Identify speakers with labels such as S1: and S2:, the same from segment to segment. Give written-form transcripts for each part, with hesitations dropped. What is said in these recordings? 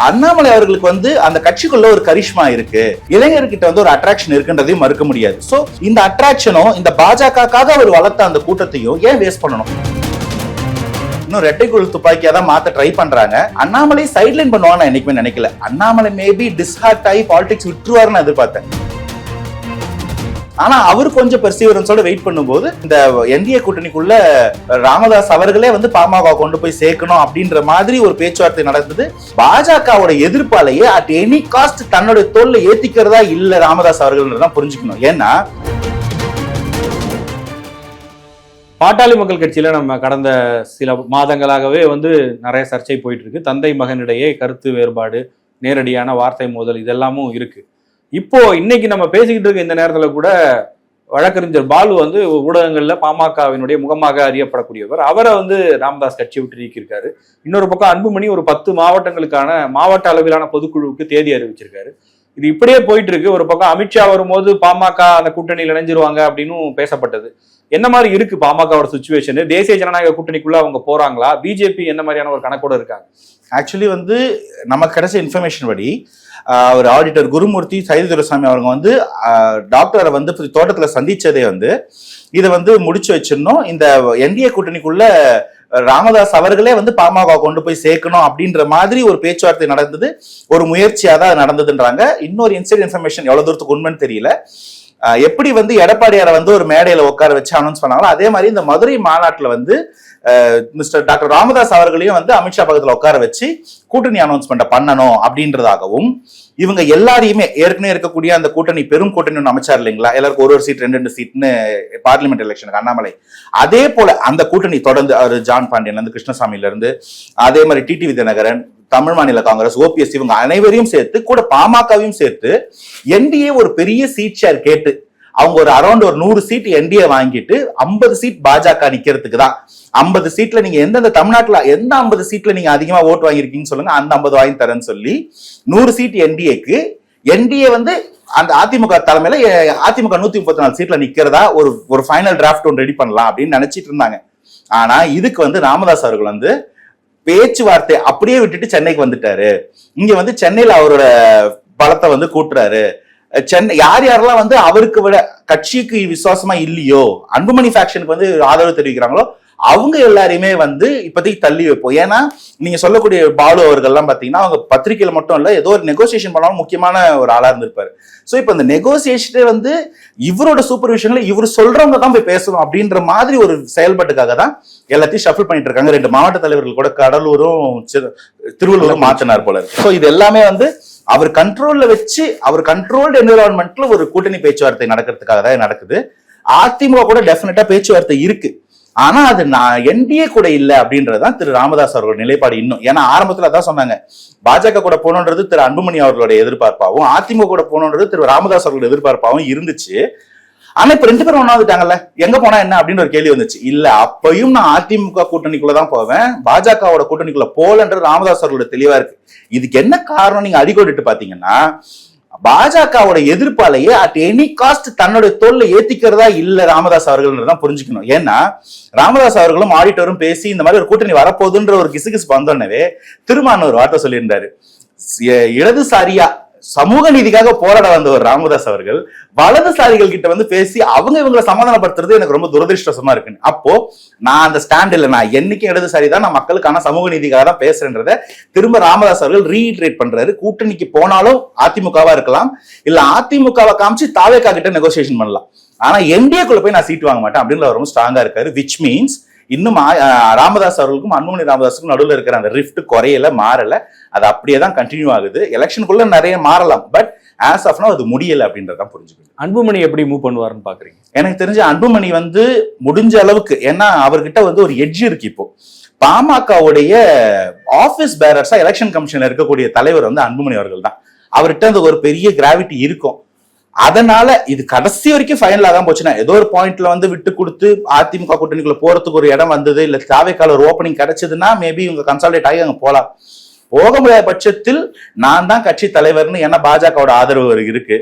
S1: அண்ணாமலை அவர்களுக்கு வந்து அந்த கட்சிக்குள்ள ஒரு கரிஷ்மா இருக்கு, இளைஞர்கிட்ட வந்து ஒரு அட்ராக்ஷன் இருக்குன்றதையும் மறுக்க முடியாது. சோ இந்த அட்ராக்ஷனும் இந்த பாஜகக்காக அவர் வளர்த்த அந்த கூட்டத்தையும் ஏன் வேஸ்ட் பண்ணணும்? இன்னும் ரெட்டைக்குள் துப்பாக்கியா தான் மாத்த ட்ரை பண்றாங்க. அண்ணாமலை சைட்லைன் பண்ணுவாங்க நான் என்னைக்குமே நினைக்கல. அண்ணாமலை மேபி டிஸ்ஹார்ட் ஆகி பாலிடிக்ஸ் விட்டுருவாருன்னு எதிர்பார்த்தேன். ஆனா அவர் கொஞ்சம் பெர்சிவரன்ஸோட வெயிட் பண்ணும்போது இந்த என்டிஏ கூட்டணிக்குள்ள ராமதாஸ் அவர்களே வந்து பாமக கொண்டு போய் சேர்க்கணும் அப்படின்ற மாதிரி ஒரு பேச்சுவார்த்தை நடந்தது. பாஜகவோட எதிர்ப்பாலேயே அட் எனி காஸ்ட் தன்னுடைய தோல்ல ஏத்திக்கிறதா இல்ல ராமதாஸ் அவர்கள் புரிஞ்சுக்கணும். ஏன்னா
S2: பாட்டாளி மக்கள் கட்சியில நம்ம கடந்த சில மாதங்களாகவே வந்து நிறைய சர்ச்சை போயிட்டு இருக்கு. தந்தை மகனிடையே கருத்து வேறுபாடு, நேரடியான வார்த்தை மோதல் இதெல்லாமும் இருக்கு. இப்போ இன்னைக்கு நம்ம பேசிக்கிட்டு இருக்க இந்த நேரத்துல கூட வழக்கறிஞர் பாலு வந்து ஊடகங்கள்ல பாமகவினுடைய முகமாக அறியப்படக்கூடியவர், அவரை வந்து ராமதாஸ் கட்சி விட்டு நீக்கியிருக்காரு. இன்னொரு பக்கம் அன்புமணி ஒரு 10 மாவட்டங்களுக்கான மாவட்ட அளவிலான பொதுக்குழுவுக்கு தேதி அறிவிச்சிருக்காரு. இது இப்படியே போயிட்டு இருக்கு. ஒரு பக்கம் அமித்ஷா வரும்போது பாமக அந்த கூட்டணியில் இணைஞ்சிருவாங்க அப்படின்னு பேசப்பட்டது. என்ன மாதிரி இருக்கு பாமகவோட சிச்சுவேஷன்? தேசிய ஜனநாயக கூட்டணிக்குள்ள அவங்க போறாங்களா? பிஜேபி என்ன மாதிரியான ஒரு கணக்கோட இருக்காங்க?
S1: ஆக்சுவலி வந்து நமக்கு கிடைச்ச இன்ஃபர்மேஷன் படி ஒரு ஆடிட்டர் குருமூர்த்தி சைதுரசாமி அவங்க வந்து டாக்டரை வந்து தோட்டத்துல சந்திச்சதே வந்து இதை வந்து முடிச்சு வச்சிடணும், இந்த என்டிஏ கூட்டணிக்குள்ள ராமதாஸ் அவர்களே வந்து பாமக கொண்டு போய் சேர்க்கணும் அப்படின்ற மாதிரி ஒரு பேச்சுவார்த்தை நடந்தது, ஒரு முயற்சியா தான் நடந்ததுன்றாங்க. இன்னொரு இன்சைட் இன்ஃபர்மேஷன் எவ்வளவு தூரத்துக்கு உண்மைன்னு தெரியல. எப்படி வந்து எடப்பாடியாரை வந்து ஒரு மேடையில உட்கார வச்சு அனௌன்ஸ் பண்ணாங்களோ அதே மாதிரி இந்த மதுரை மாநாட்டுல வந்து மிஸ்டர் டாக்டர் ராமதாஸ் அவர்களையும் வந்து அமித்ஷா பக்கத்துல உட்கார வச்சு கூட்டணி அனௌன்ஸ்மெண்ட் பண்ணணும் அப்படின்றதாகவும், இவங்க எல்லாரையுமே ஏற்கனவே இருக்கக்கூடிய அந்த கூட்டணி பெரும் கூட்டணி ஒன்று அமைச்சார் இல்லைங்களா, எல்லாருக்கும் ஒரு சீட் 2 சீட்னு பார்லிமெண்ட் எலெக்ஷனுக்கு அண்ணாமலை, அதே போல அந்த கூட்டணி தொடர்ந்து அவர் ஜான் பாண்டியன்ல இருந்து கிருஷ்ணசாமியில இருந்து அதே மாதிரி டிடிவி தினகரன், தமிழ் மாநில காங்கிரஸ், ஓபிஎஸ் இவங்க அனைவரையும் சேர்த்து கூட பாமகவையும் சேர்த்து என்டிஏ ஒரு பெரிய சீட் ஷேர் கேட்டு அவங்க ஒரு அரௌண்ட் ஒரு 100 சீட் என்டிஏ வாங்கிட்டு 50 சீட் பாஜக நிக்கிறதுக்கு தான். 50 சீட்ல நீங்க எந்தெந்த தமிழ்நாட்டுல எந்த 50 சீட்ல நீங்க அதிகமா ஓட்டு வாங்கிருக்கீங்கன்னு சொல்லுங்க, அந்த 50 வாங்கி தரேன்னு சொல்லி 100 சீட் என்டிஏக்கு, என்டிஏ வந்து அந்த அதிமுக தலைமையில அதிமுக 134 சீட்ல நிக்கிறதா ஒரு ஃபைனல் டிராஃப்ட் ஒன்று ரெடி பண்ணலாம் அப்படின்னு நினைச்சிட்டு இருந்தாங்க. ஆனா இதுக்கு வந்து ராமதாஸ் அவர்கள் வந்து பேச்சுவார்த்தை அப்படியே விட்டுட்டு சென்னைக்கு வந்துட்டாரு. இங்க வந்து சென்னையில அவரோட பலத்தை வந்து கூட்டுறாரு. சென்னை யார் யாரெல்லாம் வந்து அவருக்கு விட கட்சிக்கு விசுவாசமா இல்லையோ, அன்புமணி ஃபேக்ஷனுக்கு வந்து ஆதரவு தெரிவிக்கிறாங்களோ அவங்க எல்லாரையுமே வந்து இப்போதைக்கு தள்ளி வைப்போம். ஏன்னா நீங்க சொல்லக்கூடிய பாலு அவர்கள்லாம் பாத்தீங்கன்னா அவங்க பத்திரிகையில மட்டும் இல்ல, ஏதோ ஒரு நெகோசியேஷன் பண்ணாலும் முக்கியமான ஒரு ஆளா இருந்திருப்பாரு. சோ இப்ப இந்த நெகோசியேஷனே வந்து இவரோட சூப்பர்விஷன்ல இவர் சொல்றவங்க தான் போய் பேசணும் அப்படின்ற மாதிரி ஒரு செயல்பாட்டுக்காக தான் எல்லாத்தையும் ஷஃபிள் பண்ணிட்டு இருக்காங்க. 2 மாவட்ட தலைவர்கள் கூட கடலூரும் திருவள்ளூரும் மாத்தினார் போல. சோ இது எல்லாமே வந்து அவர் கண்ட்ரோல்ல வச்சு அவர் கண்ட்ரோல்டு என்விரான்மெண்ட்ல ஒரு கூட்டணி பேச்சுவார்த்தை நடக்கிறதுக்காக தான் நடக்குது. அதிமுக கூட டெஃபினட்டா பேச்சுவார்த்தை இருக்கு, ஆனா அது நான் என்டிஏ கூட இல்ல அப்படின்றதுதான் திரு ராமதாஸ் அவர்களோட நிலைப்பாடு. இன்னும் ஏன்னா ஆரம்பத்துல அதான் சொன்னாங்க, பாஜக கூட போகணுன்றது திரு அன்புமணி அவர்களுடைய எதிர்பார்ப்பாகவும் அதிமுக கூட போகணுன்றது திரு ராமதாஸ் அவர்களோட எதிர்பார்ப்பாகவும் இருந்துச்சு. ஆனா இப்ப 2 பேரும் ஒண்ணா வந்துட்டாங்கல்ல, எங்க போனா என்ன அப்படின்னு ஒரு கேள்வி வந்துச்சு. இல்ல அப்பயும் நான் அதிமுக கூட்டணிக்குள்ளதான் போவேன், பாஜகவோட கூட்டணிக்குள்ள போலன்றது ராமதாஸ் அவர்களோட தெளிவா இருக்கு. இதுக்கு என்ன காரணம் நீங்க அடிக்கோடிட்டு பாத்தீங்கன்னா, பாஜகவோட எதிர்ப்பாலேயே அட் எனி காஸ்ட் தன்னுடைய தோல்ல ஏத்திக்கிறதா இல்ல ராமதாஸ் அவர்கள் புரிஞ்சுக்கணும். ஏன்னா ராமதாஸ் அவர்களும் ஆடிட்டரும் பேசி இந்த மாதிரி ஒரு கூட்டணி வரப்போகுதுன்ற ஒரு கிசுகிசு வந்தோடனே திருமான ஒரு வார்த்தை சொல்லியிருந்தாரு, இடதுசாரியா சமூக நீதிக்காக போராட வந்த ஒரு ராமதாஸ் அவர்கள் வலதுசாரிகள் கிட்ட வந்து பேசி அவங்க இவங்களை சமாதானப்படுத்துறது எனக்கு ரொம்ப துரதிருஷ்டமா இருக்கு. அப்போ நான் அந்த ஸ்டாண்ட் இல்ல, நான் என்னைக்கும் இடதுசாரி தான், நான் மக்களுக்கான சமூக நீதிக்காக தான் பேசுறேன்றத திரும்ப ராமதாஸ் அவர்கள் ரீஇட்ரேட் பண்றாரு. கூட்டணிக்கு போனாலும் அதிமுகவா இருக்கலாம், இல்ல அதிமுகவை காமிச்சு தாவேகா கிட்ட நெகோசியேஷன் பண்ணலாம், ஆனா என்டிஏக்குள்ள போய் நான் சீட் வாங்க மாட்டேன் அப்படின்னு ரொம்ப ஸ்ட்ராங்கா இருக்காரு. விச் மீன்ஸ் இன்னும் ராமதாஸ் அவர்களுக்கும் அன்புமணி ராமதாஸுக்கும் நடுவில் இருக்கிற அந்த ரிஃப்ட் குறையல, மாறல, அது அப்படியே தான் கண்டினியூ ஆகுது. எலெக்ஷனுக்குள்ள நிறைய மாறலாம், பட் ஆஸ் ஆஃப் நவ் அது முடியல அப்படின்றதான் புரிஞ்சுக்கணும்.
S2: அன்புமணி எப்படி மூவ் பண்ணுவாருன்னு பாக்குறீங்க?
S1: எனக்கு தெரிஞ்ச அன்புமணி வந்து முடிஞ்ச அளவுக்கு, ஏன்னா அவர்கிட்ட வந்து ஒரு எட்ஜ் இருக்கு. இப்போ பாமகவுடைய ஆபீஸ் பேரர்ஸா எலெக்ஷன் கமிஷன்ல இருக்கக்கூடிய தலைவர் வந்து அன்புமணி அவர்கள் தான். அவர்கிட்ட அந்த ஒரு பெரிய கிராவிட்டி இருக்கும். அதனால இது கடைசி வரைக்கும் ஃபைனலா தான் போச்சுன்னா, ஏதோ ஒரு பாயிண்ட்ல வந்து விட்டு கொடுத்து அதிமுக கூட்டணிக்குள்ள போறதுக்கு ஒரு இடம் வந்தது, இல்ல தாவேக்கால ஒரு ஓப்பனிங் கிடைச்சதுன்னா மேபி இவங்க கன்சால்டேட் ஆகி அங்க போலாம். போக முடியாத பட்சத்தில் நான் தான் கட்சி தலைவர்னு, ஏன்னா பாஜகவோட ஆதரவு இருக்கு,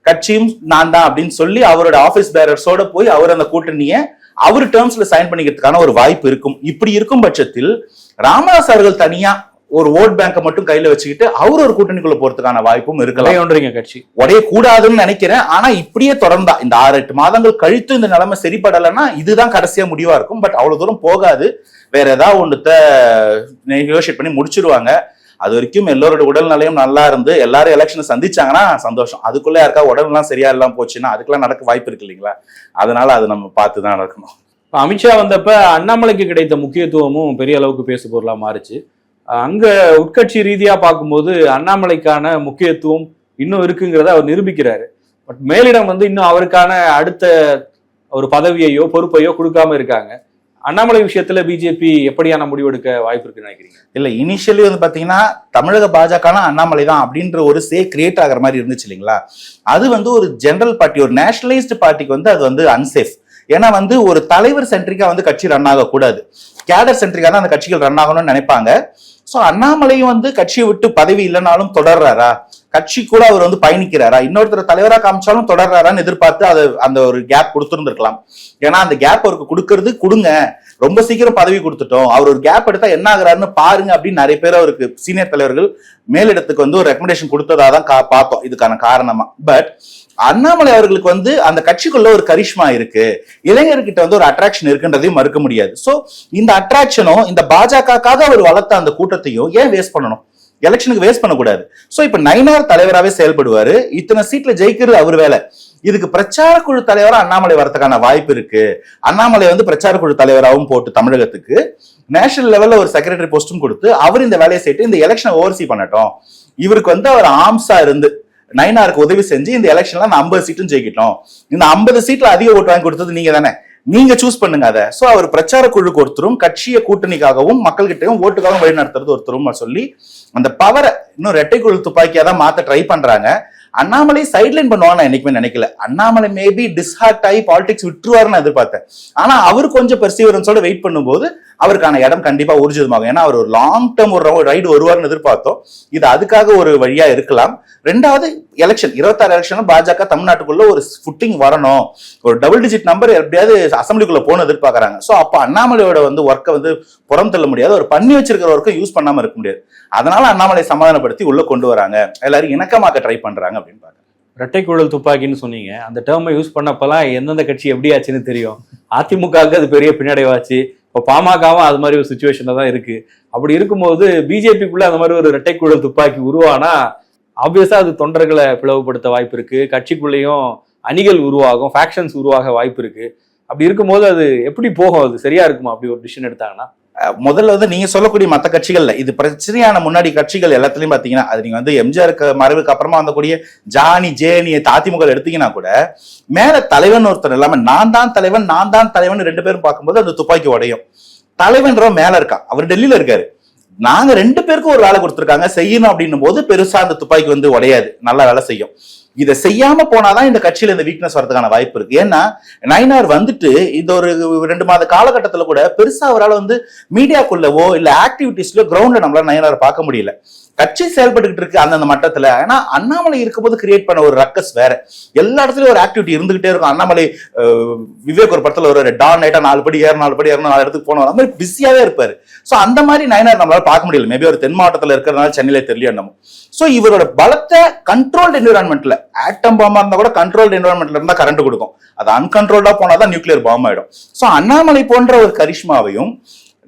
S1: கட்சியும் நான் தான் அப்படின்னு சொல்லி அவரோட ஆபீஸ் பேரர்ஸோட போய் அவர் அந்த கூட்டணியை அவர் டேர்ம்ஸ்ல சைன் பண்ணிக்கிறதுக்கான ஒரு வாய்ப்பு இருக்கும். இப்படி இருக்கும் பட்சத்தில் ராமதாஸ் அவர்கள் தனியா ஒரு ஓட் பேங்கை மட்டும் கையில வச்சுக்கிட்டு அவர் ஒரு கூட்டணிக்குள்ள போறதுக்கான வாய்ப்பும் இருக்கலாம்.
S2: ஒன்றீங்க கட்சி
S1: உடைய கூடாதுன்னு நினைக்கிறேன். ஆனா இப்படியே தொடர்ந்தா இந்த 6-8 மாதங்கள் கழித்து இந்த நிலைமை சரிப்படலைன்னா இதுதான் கடைசியா முடிவா இருக்கும். பட் அவ்வளவு தூரம் போகாது. வேற ஏதாவது ஒன்றுத்த நெகோஷியேட் பண்ணி முடிச்சிருவாங்க. அது வரைக்கும் எல்லோரோட உடல்நிலையும் நல்லா இருந்து எல்லாரும் எலெக்ஷன் சந்திச்சாங்கன்னா சந்தோஷம். அதுக்குள்ள யாருக்கா உடல்லாம் சரியா இல்லாம போச்சுன்னா அதுக்கெல்லாம் நடக்க வாய்ப்பு இருக்கு இல்லைங்களா? அதனால அது நம்ம பார்த்துதான் நடக்கணும்.
S2: அமித்ஷா வந்தப்ப அண்ணாமலைக்கு கிடைத்த முக்கியத்துவமும் பெரிய அளவுக்கு பேசு பொருளா மாறுச்சு. அங்க உட்கட்சி ரீதியா பார்க்கும்போது அண்ணாமலைக்கான முக்கியத்துவம் இன்னும் இருக்குங்கிறத அவர் நிரூபிக்கிறாரு. பட் மேலிடம் இன்னும் அவருக்கான அடுத்த ஒரு பதவியையோ பொறுப்பையோ கொடுக்காம இருக்காங்க. அண்ணாமலை விஷயத்துல பிஜேபி எப்படியான முடிவெடுக்க வாய்ப்பு இருக்குன்னு நினைக்கிறீங்க?
S1: இல்ல இனிஷியலி பாத்தீங்கன்னா தமிழக பாஜகனா அண்ணாமலை தான் அப்படின்ற ஒரு கிரியேட் ஆகிற மாதிரி இருந்துச்சு இல்லைங்களா? அது ஒரு ஜெனரல் பார்ட்டி, ஒரு நேஷனலைஸ்டு பார்ட்டிக்கு அது அன்சேஃப். ஏன்னா ஒரு தலைவர் சென்ட்ரிக்கா கட்சி ரன் ஆகக்கூடாது, கேடர் சென்ட்ரிக்கா தான் அந்த கட்சிகள் ரன் ஆகணும்னு நினைப்பாங்க. சோ அண்ணாமலையும் கட்சியை விட்டு பதவி இல்லைனாலும் தொடர்றாரா, கட்சி கூட அவர் பயணிக்கிறாரா, இன்னொருத்தர் தலைவரா காமிச்சாலும் தொடர்றாரான்னு எதிர்பார்த்து அது அந்த ஒரு கேப் கொடுத்துருந்துருக்கலாம். ஏன்னா அந்த கேப் அவருக்கு கொடுக்கறது கொடுங்க, ரொம்ப சீக்கிரம் பதவி கொடுத்துட்டோம், அவர் ஒரு கேப் எடுத்தா என்ன ஆகுறாருன்னு பாருங்க அப்படின்னு நிறைய பேர் அவருக்கு சீனியர் தலைவர்கள் மேலிடத்துக்கு ஒரு ரெக்கமெண்டேஷன் கொடுத்ததா தான் பார்த்தோம் இதுக்கான காரணமா. பட் அண்ணாமலை அவர்களுக்கு அந்த கட்சிக்குள்ள ஒரு கரிஷ்மா இருக்கு, இளைஞர்கிட்ட ஒரு அட்ராக்ஷன் இருக்குன்றதையும் மறுக்க முடியாது. சோ இந்த அட்ராக்ஷனும் இந்த பாஜகக்காக அவர் வளர்த்த அந்த கூட்டத்தையும் ஏன் வேஸ்ட் பண்ணணும்? எலெக்ஷனுக்கு வேஸ்ட் பண்ணக்கூடாது. சோ இப்ப நயினார் தலைவராகவே செயல்படுவாரு, இத்தனை சீட்ல ஜெயிக்கிறது அவர் வேலை. இதுக்கு பிரச்சார குழு தலைவரா அண்ணாமலை வரதுக்கான வாய்ப்பு இருக்கு. அண்ணாமலை பிரச்சார குழு தலைவராகவும் போட்டு தமிழகத்துக்கு நேஷனல் லெவல்ல ஒரு செக்ரட்டரி போஸ்டும் கொடுத்து அவர் இந்த வேலையை செய்து இந்த எலெக்ஷனை ஓவர்சி பண்ணட்டும். இவருக்கு அவர் ஆம்சா இருந்து நயினாருக்கு உதவி செஞ்சு இந்த எலெக்ஷன்ல 50 சீட்டும் ஜெயிக்கிட்டோம். இந்த 50 சீட்ல அதிக ஓட்டு வாங்கி கொடுத்தது நீங்க தானே, நீங்க சூஸ் பண்ணுங்க அதை. சோ அவர் பிரச்சார குழுக்கு ஒருத்தரும் கட்சியை கூட்டணிக்காகவும் மக்கள்கிட்டையும் ஓட்டுக்காகவும் வழி நடத்துறது ஒருத்தரும் சொல்லி அந்த பவரை இன்னும் இரட்டை குழு துப்பாக்கியா தான் மாத்த ட்ரை பண்றாங்க. அண்ணாமலை சைட்லைன் பண்ணுவாங்க என்னைக்குமே நினைக்கல. அண்ணாமலை மேபி டிஸ்ஹார்ட் ஆகி பாலிடிக்ஸ் விட்டுருவாருன்னு எதிர்பார்த்தேன். ஆனா அவர் கொஞ்சம் பெர்சீவரன்ஸோட வெயிட் பண்ணும்போது அவருக்கான இடம் கண்டிப்பா ஊர்ஜிதமாகும். ஏன்னா அவர் ஒரு லாங் டேர்ம் ஒரு ரைடு வருவார்னு எதிர்பார்த்தோம். இது அதுக்காக ஒரு வழியா இருக்கலாம். ரெண்டாவது எலெக்ஷன் 26 எலெக்ஷன் பாஜக தமிழ்நாட்டுக்குள்ள ஒரு ஃபுட்டிங் வரணும், ஒரு டபுள் டிஜிட் நம்பர் எப்படியாவது அசம்பிளிக்குள்ள போன எதிர்பார்க்கறாங்க. சோ அப்ப அண்ணாமலையோட ஒர்க்கை புறம் தள்ள முடியாது, ஒரு பண்ணி வச்சிருக்கிற ஒர்க்கை யூஸ் பண்ணாம இருக்க முடியாது. அதனால அண்ணாமலை சமாதானப்படுத்தி உள்ள கொண்டு வராங்க, எல்லாரும் இணக்கமாக்க ட்ரை பண்றாங்க அப்படின்னு பாருங்க.
S2: இரட்டை குழல் துப்பாக்கின்னு சொன்னீங்க, அந்த டேர்மை யூஸ் பண்ணப்பெல்லாம் எந்தெந்த கட்சி எப்படி ஆச்சுன்னு தெரியும். அதிமுகவுக்கு அது பெரிய பின்னடைவாச்சு. இப்போ பாமகவும் அது மாதிரி ஒரு சுச்சுவேஷன்ல தான் இருக்கு. அப்படி இருக்கும்போது பிஜேபிக்குள்ள அந்த மாதிரி ஒரு இரட்டை குழல் துப்பாக்கி உருவானா ஆப்வியஸா அது தொண்டர்களை பிளவுபடுத்த வாய்ப்பு இருக்கு, கட்சிக்குள்ளேயும் அணிகள் உருவாகும், ஃபேக்ஷன்ஸ் உருவாக வாய்ப்பு இருக்கு. அப்படி இருக்கும்போது அது எப்படி போகும், அது சரியா இருக்குமா அப்படி ஒரு டிசிஷன் எடுத்தாங்கன்னா?
S1: முதல்ல நீங்க சொல்லக்கூடிய மற்ற கட்சிகள்ல இது பிரச்சனையான முன்னாடி கட்சிகள் எல்லாத்துலயும் பாத்தீங்கன்னா அது நீங்க எம்ஜிஆர் மறைவுக்கு அப்புறமா வந்தக்கூடிய ஜானி ஜேனி அதிமுக எடுத்தீங்கன்னா கூட மேல தலைவன் ஒருத்தர் இல்லாம நான் தான் தலைவன் 2 பேரும் பார்க்கும்போது அந்த துப்பாக்கி உடையும். தலைவன்ற மேல இருக்கா, அவர் டெல்லியில இருக்காரு, நாங்க 2 பேருக்கும் ஒரு வேலை கொடுத்துருக்காங்க செய்யணும் அப்படின்னும் போது பெருசா அந்த துப்பாக்கி உடையாது, நல்லா வேலை செய்யும். இதை செய்யாம போனாதான் இந்த கட்சியில இந்த வீக்னஸ் வரதுக்கான வாய்ப்பு இருக்கு. ஏன்னா நயினார் இந்த ஒரு 2 மாத காலகட்டத்துல கூட பெருசா அவரால் மீடியாக்குள்ளவோ இல்ல ஆக்டிவிட்டிஸ்லயோ கிரவுண்ட்ல நம்மளால நயினார் பார்க்க முடியல. கட்சி செயல்பட்டுக்கிட்டு இருக்கு அந்தந்த மட்டத்துல. ஆனா அண்ணாமலை இருக்கும்போது கிரியேட் பண்ண ஒரு ரக்கஸ் வேற, எல்லா இடத்துலயும் ஒரு ஆக்டிவிட்டி இருந்துகிட்டே இருக்கும். அண்ணாமலை விவேக் ஒரு படத்துல ஒரு டான் நைட்டா 4 படி ஏறணும் 4 இடத்துக்கு போனோம், அந்த மாதிரி பிஸியாவே இருப்பாரு. சோ அந்த மாதிரி நயினார் நம்மளால பார்க்க முடியல. மேபி ஒரு தென் மாவட்டத்துல இருக்கிறதுனால சென்னையில தெரியல என்னமோ. சோ இவரோட பலத்தை கண்ட்ரோல்டு என்விரான்மெண்ட்ல, ஆட்டம் பாம்பா இருந்தா கூட கண்ட்ரோல்டு என்விரான்மெண்ட்ல இருந்தா கரண்ட் கொடுக்கும், அது அன்கண்ட்ரோல்டா போனாதான் நியூக்ளியர் பாம்பு ஆயிடும். சோ அண்ணாமலை போன்ற ஒரு கரிஷ்மாவையும்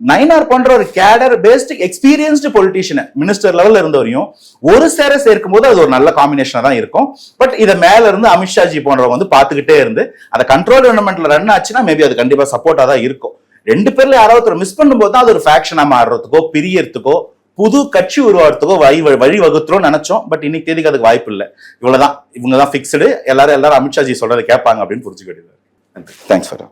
S1: நயினார் போன்ற ஒரு கேடர் பேஸ்ட் எக்ஸ்பீரியன்ஸ்டு பொலிட்டீஷியன் மினிஸ்டர் லெவல்ல இருந்தவரையும் ஒரு சேர்க்கும் போது அது ஒரு நல்ல காம்பினேஷனா தான் இருக்கும். பட் இதை மேல இருந்து அமித்ஷாஜி போன்றவங்க பார்த்துக்கிட்டே இருந்து அதை கண்ட்ரோல் என்விரான்மெண்ட்ல ரன் ஆச்சுன்னா மேபி அது கண்டிப்பா சப்போர்ட்டா தான் இருக்கும். 2 பேர்ல யாராவது மிஸ் பண்ணும்போது தான் அது ஒரு ஃபேக்ஷனா மாறுறதுக்கோ பிரியறதுக்கோ புது கட்சி உருவாடுறதுக்கோ வழி வகுத்துறோம் நினைச்சோம். பட் இன்னைக்கு தேதிக்கு அதுக்கு வாய்ப்பு இல்லை. இவ்வளவுதான், இவங்க தான் பிக்ஸ்டு, எல்லாரும் அமித்ஷாஜி சொல்றதை கேட்பாங்க அப்படின்னு புரிஞ்சுக்கிட்டு. Thanks for